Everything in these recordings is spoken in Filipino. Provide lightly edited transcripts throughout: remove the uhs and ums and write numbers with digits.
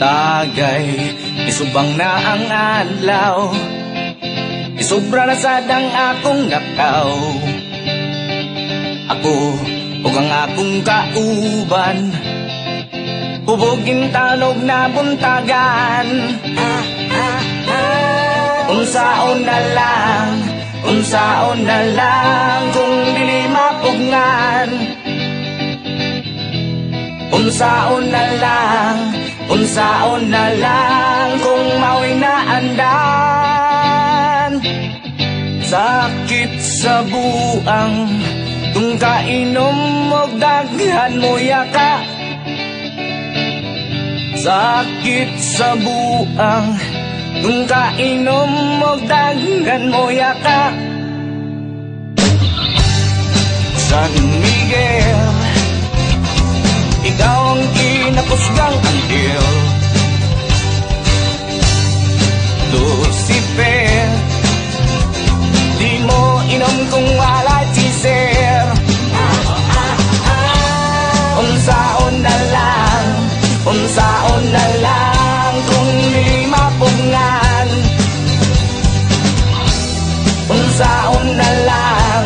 tagay, isubang na ang adlaw, isubra na sad ang akong nakaw. Ako ug ang akong kauban, hubogin tanog na buntagan. Unsaon na lang, unsaon na lang kung dili mapugngan. Unsaon na lang, unsaon na lang kung mao'y naandan. Sakit sa buang kung kainom og daghan mo yaka. Sakit sa buang kung kainom og daghan mo yaka. San Miguel, ikaw ang kinapusgang anghel. Lucifer, di mo inom kung wala teaser. Unsaon na lang, unsaon na lang kung di mapugngan. Unsaon na lang,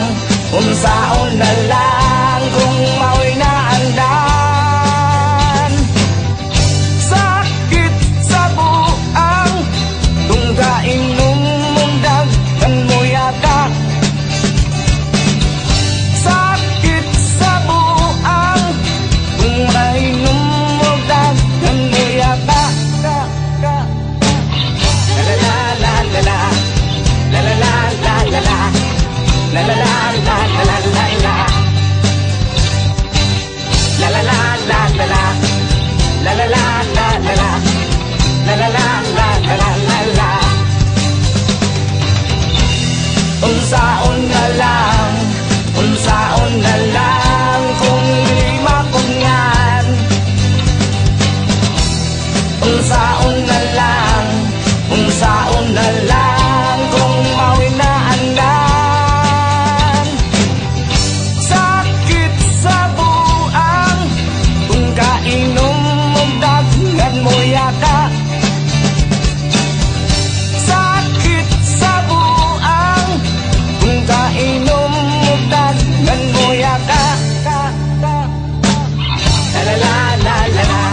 unsaon na lang kung mao'y naandan. Sakit sa buang kung kainom mong daghan mo yata. Sakit sa buang kung kainom mong daghan mo yata. La la la la la, la la la la la la, la la la la la la la la. La la la la la la, la la la la la la, la la la la la la la. Unsaon na lang, unsaon na lang kung di mapugngan. Unsaon na lang, unsaon na lang kung mao'y naandan. Sakit sa buang kung kainom mong daghan mo yata. Sakit sa buang kung kainom mong daghan mo yata. La la la la la la,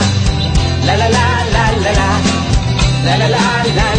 la la la la la la, la la la la.